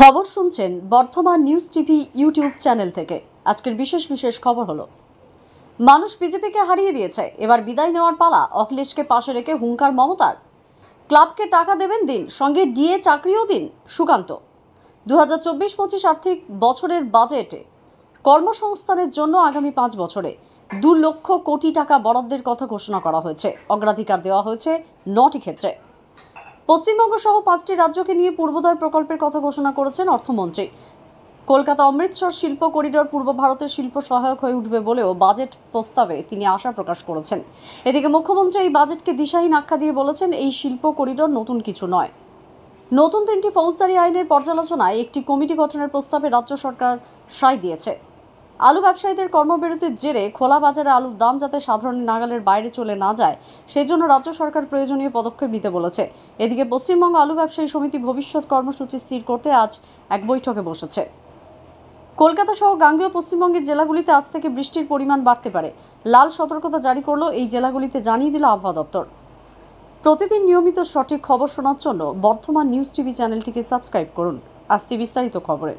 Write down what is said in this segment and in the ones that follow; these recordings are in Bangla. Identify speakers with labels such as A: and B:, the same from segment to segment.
A: খবর শুনছেন বর্তমান নিউজ টিভি ইউটিউব চ্যানেল থেকে। আজকের বিশেষ খবর হলো, মানুষ বিজেপিকে হারিয়ে দিয়েছে, এবার বিদায় নেওয়ার পালা। অখিলেশকে পাশে রেখে হুঙ্কার মমতার। ক্লাবকে টাকা দেবেন দিন, সঙ্গে ডিএ চাকরিও দিন। সুকান্ত। 2024-25 আর্থিক বছরের বাজেটে কর্মসংস্থানের জন্য আগামী 5 বছরে 2 লক্ষ কোটি টাকা বরাদ্দের কথা ঘোষণা করা হয়েছে। অগ্রাধিকার দেওয়া হয়েছে 9টি ক্ষেত্রে। পশ্চিমবঙ্গ সহ 5টি রাজ্যকে নিয়ে পূর্বোদয় প্রকল্পের কথা ঘোষণা করেছেন অর্থমন্ত্রী। কলকাতা অমৃতসর শিল্প করিডর পূর্ব ভারতের শিল্প সহায়ক হয়ে উঠবে বলেও বাজেট প্রস্তাবে তিনি আশা প্রকাশ করেছেন। এদিকে মুখ্যমন্ত্রী এই বাজেটকে দিশাহীন আখ্যা দিয়ে বলেছেন, এই শিল্প করিডর নতুন কিছু নয়। নতুন 3টি ফৌজদারি আইনের পর্যালোচনায় একটি কমিটি গঠনের প্রস্তাবে রাজ্য সরকার সায় দিয়েছে। আলু ব্যবসায়ীদের কর্মবিরতির জেরে খোলা বাজারে আলুর দাম যাতে সাধারণের নাগালের বাইরে চলে না যায়, সেই জন্য রাজ্য সরকার প্রয়োজনীয় পদক্ষেপ নিতে বলেছে। এদিকে পশ্চিমবঙ্গ আলু ব্যবসায়ী সমিতি ভবিষ্যৎ কর্মসূচি স্থির করতে আজ এক বৈঠকে বসেছে। কলকাতা সহ গাঙ্গেয় পশ্চিমবঙ্গের জেলাগুলিতে আজ থেকে বৃষ্টির পরিমাণ বাড়তে পারে। লাল সতর্কতা জারি করল এই জেলাগুলিতে, জানিয়ে দিল আবহাওয়া দপ্তর। প্রতিদিন নিয়মিত সঠিক খবর শোনার জন্য বর্তমান নিউজ টিভি চ্যানেলটিকে সাবস্ক্রাইব করুন। আসছে বিস্তারিত খবরে।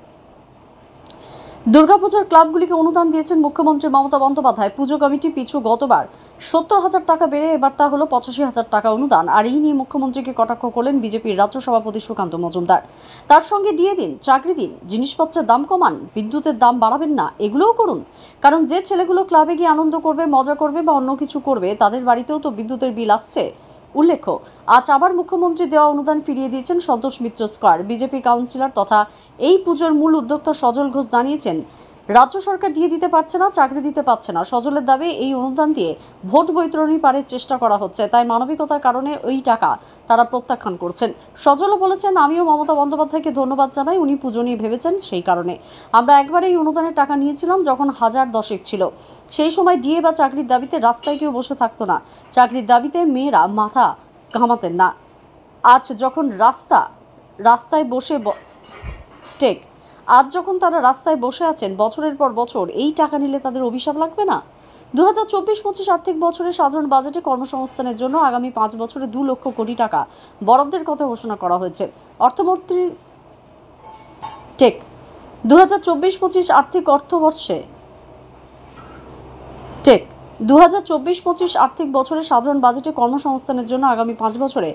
A: দুর্গাপুজোর ক্লাবগুলিকে অনুদান দিয়েছেন মুখ্যমন্ত্রী মমতা বন্দ্যোপাধ্যায়। পুজো কমিটি পিছু গতবার 70,000 টাকা বেড়ে এবার তা হলো 85,000 টাকা অনুদান। আর এই নিয়ে মুখ্যমন্ত্রীকে কটাক্ষ করলেন বিজেপির রাজ্য সভাপতি সুকান্ত মজুমদার। তার সঙ্গে ডিএ দিন, চাকরি দিন, জিনিসপত্রের দাম কমান, বিদ্যুতের দাম বাড়াবেন না, এগুলোও করুন। কারণ যে ছেলেগুলো ক্লাবে গিয়ে আনন্দ করবে, মজা করবে বা অন্য কিছু করবে, তাদের বাড়িতেও তো বিদ্যুতের বিল আসছে। উল্লেখ্য, আজ আবার মুখ্যমন্ত্রী দেওয়া অনুদান ফিরিয়ে দিয়েছেন Santosh Mitra square BJP councillor তথা এই পুজোর মূল উদ্যোক্তা সজল ঘোষ জানিয়েছেন, রাজ্য সরকার ডিএ দিতে পারছে না, চাকরি দিতে পারছে না। সজলের দাবি, এই অনুদান দিয়ে ভোট বৈতরণী পারের চেষ্টা করা হচ্ছে, তাই মানবিকতার কারণে ওই টাকা তারা প্রত্যাখ্যান করছেন। সজলও বলেছেন, আমিও মমতা বন্দ্যোপাধ্যায়কে ধন্যবাদ জানাই, উনি পুজো নিয়ে ভেবেছেন, সেই কারণে আমরা একবার এই অনুদানের টাকা নিয়েছিলাম যখন 1010 ছিল। সেই সময় ডিএ বা চাকরির দাবিতে রাস্তায় কেউ বসে থাকতো না, চাকরির দাবিতে মেয়েরা মাথা ঘামাতেন না। আজ যখন রাস্তায় বসে আজ যখন তারা রাস্তায় বসে আছেন বছরের পর বছর, এই টাকা নিলে তাদের অভিশাপ লাগবে না? 2024-25 আর্থিক বছরে সাধারণ বাজেটে কর্মসংস্থানের জন্য আগামী 5 বছরে 2 লক্ষ কোটি টাকা বরাদ্দের কথা ঘোষণা করা হয়েছে। অর্থমন্ত্রী 2024-25 আর্থিক অর্থবর্ষে 2024-25 আর্থিক বছরে সাধারণ বাজেটে কর্মসংস্থানের জন্য আগামী 5 বছরে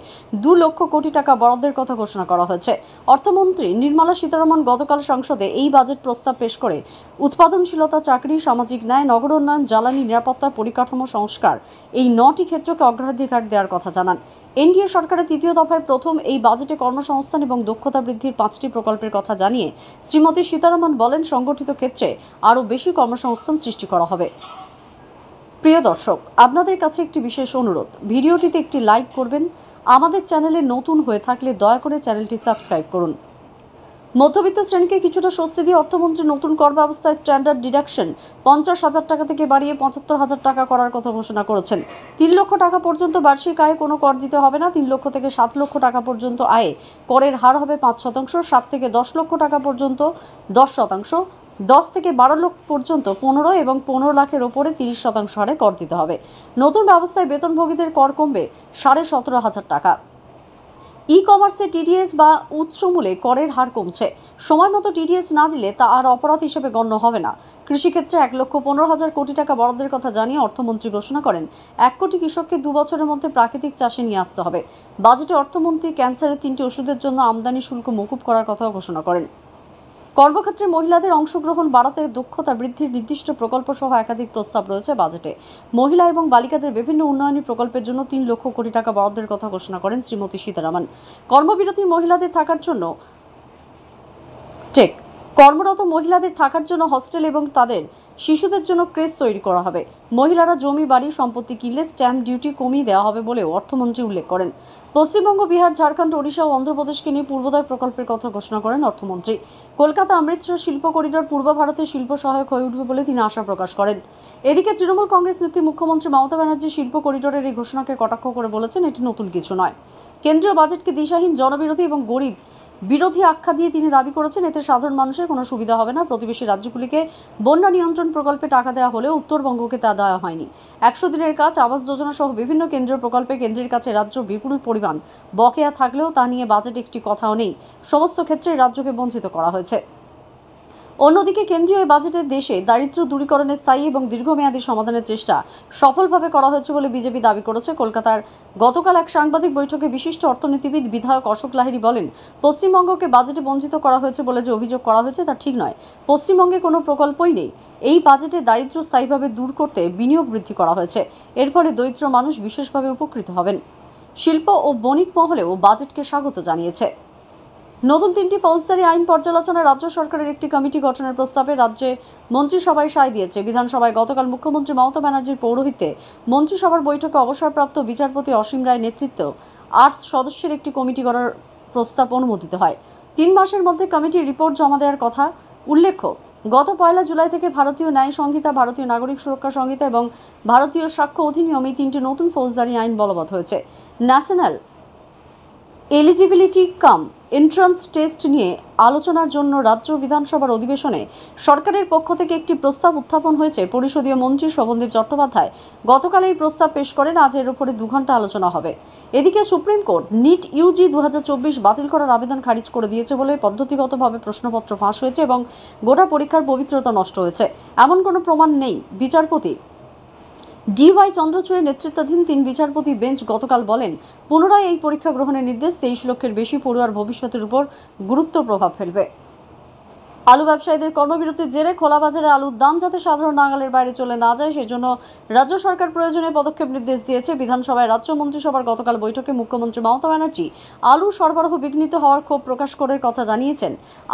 A: 2 লক্ষ কোটি টাকা বরাদ্দের কথা ঘোষণা করা হয়েছে। অর্থমন্ত্রী নির্মলা সীতারমণ গতকাল সংসদে এই বাজেট প্রস্তাব পেশ করে উৎপাদনশীলতা, চাকরি, সামাজিক ন্যায়, নগর উন্নয়ন, জ্বালানি নিরাপত্তা, পরিকাঠামো সংস্কার, এই 9টি ক্ষেত্রকে অগ্রাধিকার দেওয়ার কথা জানান। এনডিএ সরকারের 3য় দফায় প্রথম এই বাজেটে কর্মসংস্থান এবং দক্ষতা বৃদ্ধির 5টি প্রকল্পের কথা জানিয়ে শ্রীমতী সীতারমণ বলেন, সংগঠিত ক্ষেত্রে আরও বেশি কর্মসংস্থান সৃষ্টি করা হবে। প্রিয় দর্শক, আপনাদের কাছে একটি বিশেষ অনুরোধ, ভিডিওটিতে একটি লাইক করবেন। আমাদের চ্যানেলে নতুন হয়ে থাকলে দয়া করে চ্যানেলটি সাবস্ক্রাইব করুন। মধ্যবিত্ত শ্রেণীকে কিছুটা স্বস্তি দিয়ে অর্থমন্ত্রী নতুন কর ব্যবস্থায় স্ট্যান্ডার্ড ডিডাকশন 50,000 টাকা থেকে বাড়িয়ে 75,000 টাকা করার কথা ঘোষণা করেছেন। 3 লক্ষ টাকা পর্যন্ত বার্ষিক আয়ে কোনো কর দিতে হবে না। 3 লক্ষ থেকে 7 লক্ষ টাকা পর্যন্ত আয়ে করের হার হবে 5%, 7 থেকে 10 লক্ষ টাকা পর্যন্ত 10%, 10 থেকে 12 লক্ষ পর্যন্ত 15 এবং 15 লাখের ওপরে 30% হারে কর দিতে হবে। নতুন ব্যবস্থায় বেতনভোগীদের কর কমবে 17,500 টাকা। ই কমার্সে টিডিএস বা উৎসমূলে করের হার কমছে। সময় মতো টিডিএস না দিলে তা আর অপরাধ হিসেবে গণ্য হবে না। কৃষিক্ষেত্রে 1,15,000 কোটি টাকা বরাদ্দের কথা জানিয়ে অর্থমন্ত্রী ঘোষণা করেন, 1 কোটি কৃষককে 2 বছরের মধ্যে প্রাকৃতিক চাষে নিয়ে আসতে হবে। বাজেটে অর্থমন্ত্রী ক্যান্সারের 3টি ওষুধের জন্য আমদানি শুল্ক মকুব করার কথাও ঘোষণা করেন। কর্মক্ষেত্রে মহিলাদের অংশগ্রহণ বাড়াতে দক্ষতা বৃদ্ধির নির্দিষ্ট প্রকল্প সহ একাধিক প্রস্তাব রয়েছে বাজেটে। মহিলা এবং বালিকাদের বিভিন্ন উন্নয়নী প্রকল্পের জন্য 3 লক্ষ কোটি টাকা বরাদ্দের কথা ঘোষণা করেন শ্রীমতী সীতারমণ। কর্মবিরতি মহিলাদের থাকার জন্য কর্মরত মহিলাদের থাকার জন্য হস্টেল এবং তাদের শিশুদের জন্য ক্রেচ তৈরি করা হবে। মহিলারা জমি, বাড়ি, সম্পত্তি কিনলে স্ট্যাম্প ডিউটি কমিয়ে দেওয়া হবে বলেও অর্থমন্ত্রী উল্লেখ করেন। পশ্চিমবঙ্গ, বিহার, ঝাড়খণ্ড, ওড়িশা ও অন্ধ্রপ্রদেশকে নিয়ে পূর্বোদয় প্রকল্পের কথা ঘোষণা করেন অর্থমন্ত্রী। কলকাতা অমৃতসর শিল্প করিডর পূর্ব ভারতের শিল্প সহায়ক হয়ে উঠবে বলে তিনি আশা প্রকাশ করেন। এদিকে তৃণমূল কংগ্রেস নেত্রী মুখ্যমন্ত্রী মমতা ব্যানার্জি শিল্প করিডরের এই ঘোষণাকে কটাক্ষ করে বলেছেন, এটি নতুন কিছু নয়। কেন্দ্রীয় বাজেটকে দিশাহীন, জনবিরোধী এবং গরিব বিরোধী আখ্যা দিয়ে তিনি দাবি করেছেন, এতে সাধারণ মানুষের কোনো সুবিধা হবে না। প্রতিবেশী রাজ্যগুলিকে বন্যা নিয়ন্ত্রণ প্রকল্পে টাকা দেওয়া হলেও উত্তরবঙ্গকে তা দেওয়া হয়নি। 100 দিনের কাজ, আবাস যোজনা সহ বিভিন্ন কেন্দ্রীয় প্রকল্পে কেন্দ্রের কাছে রাজ্য বিপুল পরিমাণ বকেয়া থাকলেও তা নিয়ে বাজেটে একটি কথাও নেই। সমস্ত ক্ষেত্রে রাজ্যকে বঞ্চিত করা হয়েছে। অন্যদিকে কেন্দ্রীয় বাজেটে দেশে দারিদ্র্য দূরীকরণের স্থায়ী এবং দীর্ঘমেয়াদী সমাধানের চেষ্টা সফলভাবে করা হয়েছে বলে বিজেপি দাবি করেছে। কলকাতার গতকাল এক সাংবাদিক বৈঠকে বিশিষ্ট অর্থনীতিবিদ বিধায়ক অশোক লাহিড়ী বলেন, পশ্চিমবঙ্গকে বাজেটে বঞ্চিত করা হয়েছে বলে যে অভিযোগ করা হয়েছে তা ঠিক নয়। পশ্চিমবঙ্গে কোনো প্রকল্পই নেই। এই বাজেটে দারিদ্র্য স্থায়ীভাবে দূর করতে বিনিয়োগ বৃদ্ধি করা হয়েছে। এর ফলে দরিদ্র মানুষ বিশেষভাবে উপকৃত হবেন। শিল্প ও বণিক মহলেও বাজেটকে স্বাগত জানিয়েছে। নতুন 3টি ফৌজদারি আইন পর্যালোচনায় রাজ্য সরকারের একটি কমিটি গঠনের প্রস্তাবে রাজ্যে মন্ত্রিসভায় সায় দিয়েছে। বিধানসভায় গতকাল মুখ্যমন্ত্রী মমতা ব্যানার্জির পৌরোহিত্যে মন্ত্রিসভার বৈঠকে অবসরপ্রাপ্ত বিচারপতি অসীম রায় নেতৃত্ব 8 সদস্যের একটি কমিটি গড়ার প্রস্তাব অনুমোদিত হয়। 3 মাসের মধ্যে কমিটির রিপোর্ট জমা দেওয়ার কথা। উল্লেখ্য, গত 1 জুলাই থেকে ভারতীয় ন্যায় সংহিতা, ভারতীয় নাগরিক সুরক্ষা সংহিতা এবং ভারতীয় সাক্ষ্য অধিনিয়ম এই 3টি নতুন ফৌজদারি আইন বলবৎ হয়েছে। ন্যাশনাল এলিজিবিলিটি কাম এন্ট্রান্স টেস্ট নিয়ে আলোচনার জন্য রাজ্য বিধানসভার অধিবেশনে সরকারের পক্ষ থেকে একটি প্রস্তাব উত্থাপন হয়েছে। পরিষদীয় মন্ত্রী শোভনদেব চট্টোপাধ্যায় গতকাল এই প্রস্তাব পেশ করেন। আজ এর উপরে 2 ঘন্টা আলোচনা হবে। এদিকে সুপ্রিম কোর্ট নিট ইউজি 2024 বাতিল করার আবেদন খারিজ করে দিয়েছে বলে পদ্ধতিগতভাবে প্রশ্নপত্র ফাঁস হয়েছে এবং গোটা পরীক্ষার পবিত্রতা নষ্ট হয়েছে, এমন কোনো প্রমাণ নেই। বিচারপতি DY চন্দ্রচূড়ের নেতৃত্বাধীন 3 বিচারপতি বেঞ্চ গতকাল বলেন, পুনরায় এই পরীক্ষা গ্রহণের নির্দেশ 23 লক্ষের বেশি পড়ুয়ার ভবিষ্যতের উপর গুরুত্ব প্রভাব ফেলবে। আলু ব্যবসায়ীদের কর্মবিরতির জেরে খোলা বাজারে আলুর দাম যাতে সাধারণ নাগালের বাইরে চলে না যায় সেজন্য রাজ্য সরকার প্রয়োজনীয় পদক্ষেপ নির্দেশ দিয়েছে। বিধানসভায় রাজ্য মন্ত্রিসভার গতকাল বৈঠকে মুখ্যমন্ত্রী মমতা ব্যানার্জি আলু সরবরাহ বিঘ্নিত হওয়ার ক্ষোভ প্রকাশ করে কথা জানিয়েছেন।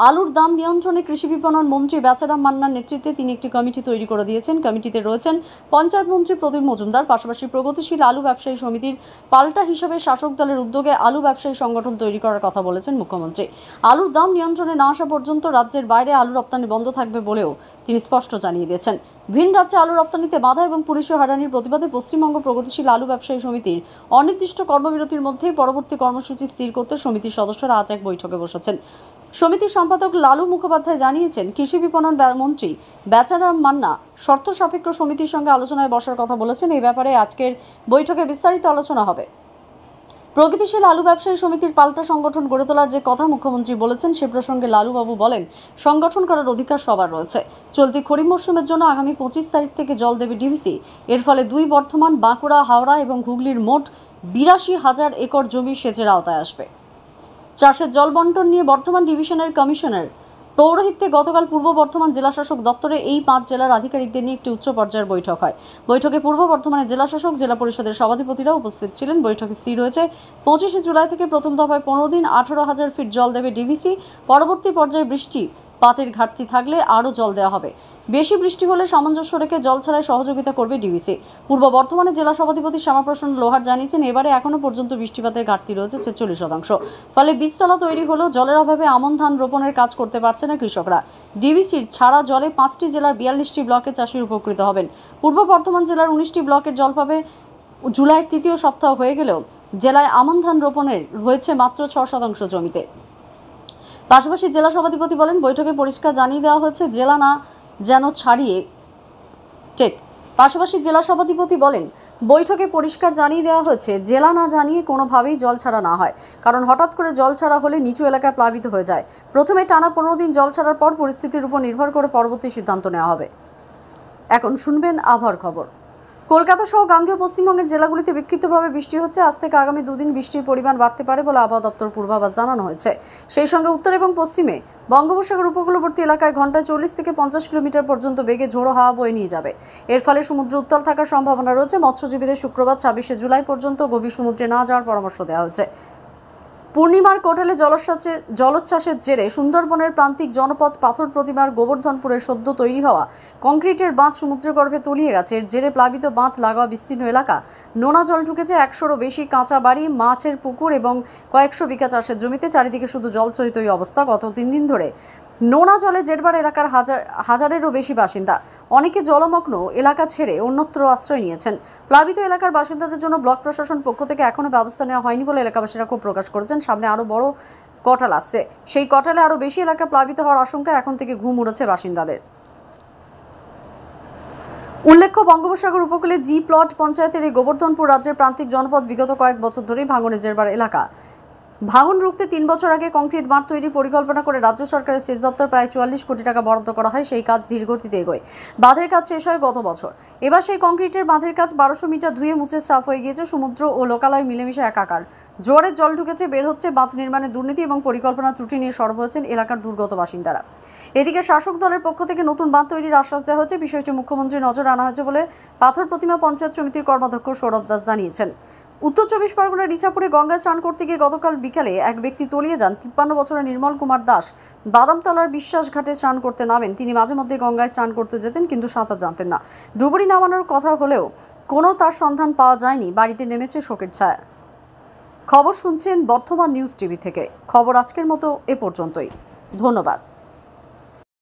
A: আলুর দাম নিয়ন্ত্রণে কৃষি বিপণন মন্ত্রী বেচারাম মান্নার নেতৃত্বে তিনি একটি কমিটি তৈরি করে দিয়েছেন। কমিটিতে রয়েছেন পঞ্চায়েত মন্ত্রী প্রদীপ মজুমদার, পাশাপাশি প্রগতিশীল আলু ব্যবসায়ী সমিতির পাল্টা হিসাবে শাসক দলের উদ্যোগে আলু ব্যবসায়ী সংগঠন তৈরি করার কথা বলেছেন মুখ্যমন্ত্রী। আলুর দাম নিয়ন্ত্রণে না আসা পর্যন্ত রাজ্যের বাইরে আলু রপ্তানি বন্ধ থাকবে বলেও তিনি স্পষ্ট জানিয়ে দিয়েছেন। ভিন রাজ্যে আলু রপ্তানিতে বাধা এবং পুলিশি হয়রানির প্রতিবাদে পশ্চিমবঙ্গ প্রগতিশীল আলু ব্যবসায়ী সমিতির অনির্দিষ্ট কর্মবিরতির মধ্যেই পরবর্তী কর্মসূচি স্থির করতে সমিতির সদস্যরা আজ এক বৈঠকে বসেছেন। সমিতির সম্পাদক লালু মুখোপাধ্যায় জানিয়েছেন, কৃষি বিপণন মন্ত্রী বেচারাম মান্না শর্ত সাপেক্ষ সমিতির সঙ্গে আলোচনায় বসার কথা বলেছেন। এই ব্যাপারে আজকের বৈঠকে বিস্তারিত আলোচনা হবে। প্রগতিশীল আলু ব্যবসায়ী সমিতির পাল্টা সংগঠন গড়ে তোলার যে কথা মুখ্যমন্ত্রী বলেছেন সে প্রসঙ্গে লালুবাবু বলেন, সংগঠন করার অধিকার সবার রয়েছে। চলতি খরিফ মরশুমের জন্য আগামী 25 তারিখ থেকে জল দেবে ডিভিসি। এর ফলে 2 বর্ধমান, বাঁকুড়া, হাওড়া এবং হুগলির মোট 82,000 একর জমি সেচের আওতায় আসবে। চাষের জল বন্টন নিয়ে বর্ধমান ডিভিশনের কমিশনার পৌরোহিত্যে গতকাল পূর্ব বর্ধমান জেলাশাসক দপ্তরে এই 5 জেলার আধিকারিকদের নিয়ে একটি উচ্চ পর্যায়ের বৈঠক হয়। বৈঠকে পূর্ব বর্ধমানের জেলাশাসক, জেলা পরিষদের সভাধিপতিরা উপস্থিত ছিলেন। বৈঠকে স্থির হয়েছে 25 জুলাই থেকে প্রথম দফায় 15 দিন 18,000 ফিট জল দেবে ডিভিসি। পরবর্তী পর্যায়ে বৃষ্টিপাতের ঘাটতি থাকলে আরও জল দেওয়া হবে। বেশি বৃষ্টি হলে সামঞ্জস্য রেখে জল ছাড়াই সহযোগিতা করবে ডিভিসি। পূর্ব বর্ধমানের জেলা সভাধিপতি শ্যামাপ্রসন্ন লোহার জানিয়েছেন, এবারে এখনও পর্যন্ত বৃষ্টিপাতের ঘাটতি রয়েছে 46%। ফলে বীজতলা তৈরি হলেও জলের অভাবে আমন ধান রোপণের কাজ করতে পারছে না কৃষকরা। ডিভিসির ছাড়া জলে 5টি জেলার 42টি ব্লকের চাষির উপকৃত হবেন। পূর্ব বর্ধমান জেলার 19টি ব্লকের জল পাবে। জুলাইয়ের 3য় সপ্তাহ হয়ে গেলেও জেলায় আমন ধান রোপণের হয়েছে মাত্র 6% জমিতে। পাশাপাশি জেলা সভাধিপতি বলেন, বৈঠকে পরিষ্কার জানিয়ে দেওয়া হয়েছে জেলা না যেন ছাড়িয়ে টেক। পাশাপাশি জেলা সভাধিপতি বলেন, বৈঠকে পরিষ্কার জানিয়ে দেওয়া হয়েছে জেলা না জানিয়ে কোনোভাবেই জল ছাড়া না হয়, কারণ হঠাৎ করে জল ছাড়া হলে নিচু এলাকায় প্লাবিত হয়ে যায়। প্রথমে টানা 15 দিন জল ছাড়ার পর পরিস্থিতির উপর নির্ভর করে পরবর্তী সিদ্ধান্ত নেওয়া হবে। এখন শুনবেন আবহাওয়ার খবর। কলকাতা সহ গাঙ্গেয় পশ্চিমবঙ্গের জেলাগুলিতে বিক্ষিপ্তভাবে বৃষ্টি হচ্ছে। আজ থেকে আগামী 2 দিন বৃষ্টির পরিমাণ বাড়তে পারে বলে আবহাওয়া দপ্তর পূর্বাভাস জানানো হয়েছে। সেই সঙ্গে উত্তর এবং পশ্চিমে বঙ্গোপসাগর উপকূলবর্তী এলাকায় ঘন্টায় 40 থেকে 50 কিলোমিটার পর্যন্ত বেগে ঝোড়ো হাওয়া বয়ে নিয়ে যাবে। এর ফলে সমুদ্র উত্তাল থাকার সম্ভাবনা রয়েছে। মৎস্যজীবীদের শুক্রবার 26 জুলাই পর্যন্ত গভীর সমুদ্রে না যাওয়ার পরামর্শ দেওয়া হয়েছে। পূর্ণিমার কোটালে জলোচ্ছ্বাসের জেরে সুন্দরবনের প্রান্তিক জনপদ পাথর প্রতিমার গোবর্ধনপুরের সদ্য তৈরি হওয়া কংক্রিটের বাঁধ সমুদ্রগর্ভে তলিয়ে গেছে। এর জেরে প্লাবিত বাঁধ লাগোয়া বিস্তীর্ণ এলাকা নোনা জল ঢুকেছে। 100-রও বেশি কাঁচা বাড়ি, মাছের পুকুর এবং কয়েকশো বিঘা চাষের জমিতে চারিদিকে শুধু জলছইতই অবস্থা। গত 3 দিন ধরে নোনা জলে জেরবার এলাকার হাজারেরও বেশি বাসিন্দা। অনেকে জলমগ্ন এলাকা ছেড়ে অন্যত্র আশ্রয় নিয়েছেন। প্লাবিত এলাকার বাসিন্দাদের জন্য ব্লক প্রশাসন পক্ষ থেকে এখনও ব্যবস্থা নেওয়া হয়নি বলে এলাকাবাসীরা ক্ষোভ প্রকাশ করেছেন। সামনে আরও বড় কটাল আসছে। সেই কটালে আরও বেশি এলাকা প্লাবিত হওয়ার আশঙ্কা, এখন থেকে ঘুম উড়েছে বাসিন্দাদের। উল্লেখ্য, বঙ্গোপসাগর উপকূলে জি প্লট পঞ্চায়েতের এই গোবর্ধনপুর রাজ্যের প্রান্তিক জনপদ বিগত কয়েক বছর ধরেই ভাঙনে জেরবার এলাকা। ভাঙন রুখতে 3 বছর আগে কংক্রিট বাঁধ তৈরির পরিকল্পনা করে রাজ্য সরকারের সেচ দপ্তর প্রায় 44 কোটি টাকা বরাদ্দ করা হয়। সেই কাজ ধীরগতিতে এগোয়। বাঁধের কাজ শেষ হয় গত বছর। এবার সেই কংক্রিটের বাঁধের কাজ 1200 মিটার ধুয়ে মুছে সাফ হয়ে গিয়েছে। সমুদ্র ও লোকালয় মিলেমিশে একাকার। জোয়ারের জল ঢুকেছে, বের হচ্ছে। বাঁধ নির্মাণে দুর্নীতি এবং পরিকল্পনা ত্রুটি নিয়ে সরব হয়েছেন এলাকার দুর্গত বাসিন্দারা। এদিকে শাসক দলের পক্ষ থেকে নতুন বাঁধ তৈরির আশ্বাস দেওয়া হয়েছে। বিষয়টি মুখ্যমন্ত্রীর নজরে আনা হয়েছে বলে পাথর প্রতিমা পঞ্চায়েত সমিতির কর্মাধ্যক্ষ সৌরভ দাস জানিয়েছেন। উত্তর 24 পরগনার ইছাপুরে গঙ্গায় স্নান করতে গিয়ে গতকাল বিকালে এক ব্যক্তি তলিয়ে যান। 53 বছরের নির্মল কুমার দাস বাদামতলার বিশ্বাস ঘাটে স্নান করতে নামেন। তিনি মাঝে মধ্যে গঙ্গায় স্নান করতে যেতেন, কিন্তু সাঁতার জানতেন না। ডুবুরি নামানোর কথা হলেও কোনো তার সন্ধান পাওয়া যায়নি। বাড়িতে নেমেছে শোকের ছায়া। খবর শুনছেন বর্তমান নিউজ টিভি থেকে। খবর আজকের মতো এ পর্যন্তই। ধন্যবাদ।